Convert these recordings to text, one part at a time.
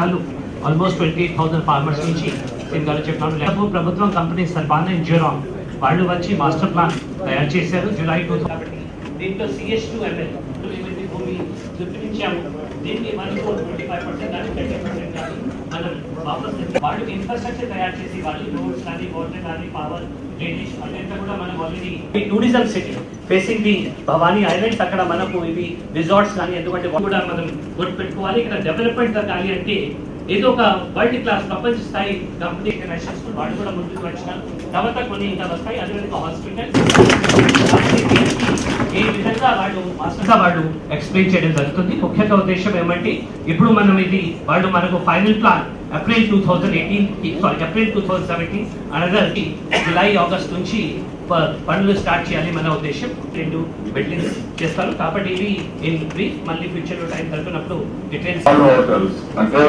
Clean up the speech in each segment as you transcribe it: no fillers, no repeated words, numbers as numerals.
ఎకరాలు almost 28,000 farmers నుంచి సింగాలు చెప్పినాను. ప్రభుత్వం కంపెనీ సర్బానా ఇంజరామ్ వాళ్ళు వచ్చి మాస్టర్ ప్లాన్ తయారు చేశారు జూలై 2000. కాబట్టి దీంట్లో CH2ML భూమి చూపించాము. దీన్ని మనకు 25% కానీ 30% కానీ మనం వాపస్ వాళ్ళు ఇన్ఫ్రాస్ట్రక్చర్ తయారు చేసి వాళ్ళు రోడ్స్ కానీ వాటర్ కానీ పవర్ డ్రైనేజ్ అదంతా కూడా మనం already tourism city facing the Bhavani islands అక్కడ మనకు ఇవి రిసార్ట్స్ కానీ ఎందుకంటే కూడా మనం గుర్తు పెట్టుకోవాలి. ఇక్కడ డెవలప్మెంట్ జరగాలి అంటే ఏదో ఒక వరల్డ్ క్లాస్ ప్రపంచ స్థాయి కంపెనీ నేషనల్ వాళ్ళు కూడా ముందుకు వచ్చిన తర్వాత కొన్ని ఇంకా వస్తాయి. అదేవిధంగా హాస్పిటల్ ఏ విధంగా వాళ్ళు ఎక్స్ప్లెయిన్ చేయడం జరుగుతుంది. ముఖ్యంగా ఉద్దేశం ఏమంటే ఇప్పుడు మనం ఇది వాళ్ళు మనకు final plan April 2017 another July August నుంచి పనులు స్టార్ట్ చేయాలి మన ఉద్దేశం. 2 బిల్డింగ్స్ చేస్తారు కాబట్టి ఇవి ఇన్ బ్రీఫ్ మళ్ళీ ఫ్యూచర్ లో టైం దొరికినప్పుడు డీటెయిల్స్ అంటే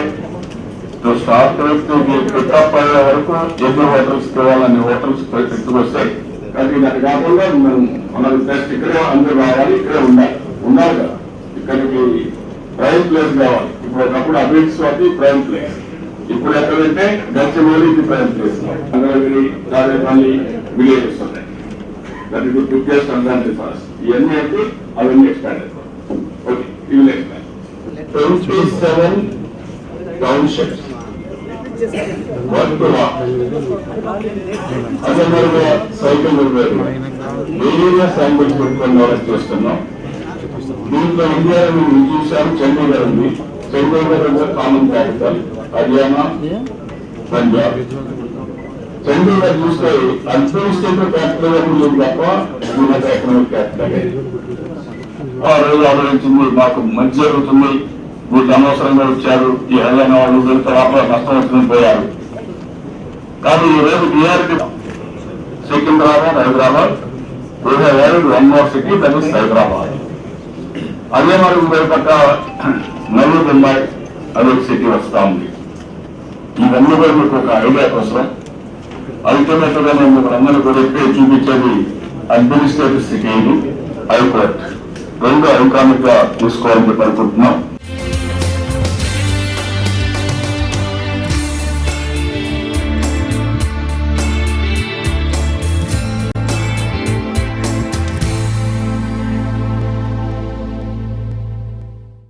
స్టార్ట్ పికప్ అయ్యే వరకు ఎన్నో హోటల్స్ కావాలని హోటల్స్ ఎక్కువ వస్తాయి. కానీ దాని కాకుండా మనకు బెస్ట్ ఇక్కడే అందరూ రావాలి, ఇక్కడే ఉండాలి కదా. ఇక్కడికి ప్రైమ్ ప్లేస్ కావాలి. ఇప్పుడు ఒకప్పుడు అభివృద్ధి స్వాతి ప్రైమ్ ప్లేస్, ఇప్పుడు ఎక్కడంటే గచ్చిబౌలి ఇది ప్రైమ్ ప్లేస్. అంగళగిరి రాజేపల్లి విలేజెస్ ఉన్నాయి. That is to place and fast ఇవన్నీ అయితే అవన్నీ ఎక్స్పాండ్ అవుతాయి. ఓకే, ఇవి ఎక్స్పాండ్ 27 టౌన్షిప్స్ అదే మరి సైకిల్ వేరియస్ శాంపిల్స్ పెట్టుకొని డెవలప్ చేస్తున్నాం. దీంట్లో ఇండియా మేము చూసాం. చండీగఢ్ ఉంది. Chandigarh common capital, Haryana, Punjab. చండీగఢ్ చూస్తే అడ్మినిస్ట్రేటివ్ క్యాపిటల్ అని లేదు తప్ప ఎకనామిక్ క్యాపిటల్. ఆ రోజు ఆలోచించింది మాకు మంచి జరుగుతుంది, వీళ్ళు అనవసరంగా వచ్చారు, ఈ హర్యానా వాళ్ళు తర్వాత నష్టం వచ్చిందని పోయారు. కానీ ఈ రోజు బీఆర్కి Secunderabad, Hyderabad one more city that is Hyderabad. అదే మరి పక్క నవీ ముంబై అదొక సిటీ వస్తా ఉంది. ఇవన్నీ కూడా మీకు ఒక ఐడియా కోసం అల్టిమేట్ గా మేము అందరూ కూడా చూపించేది అడ్మినిస్ట్రేటివ్ సిటీ, హైకోర్టు 2 ఐకానిక్ గా తీసుకోవాలని చెప్పి అనుకుంటున్నాం.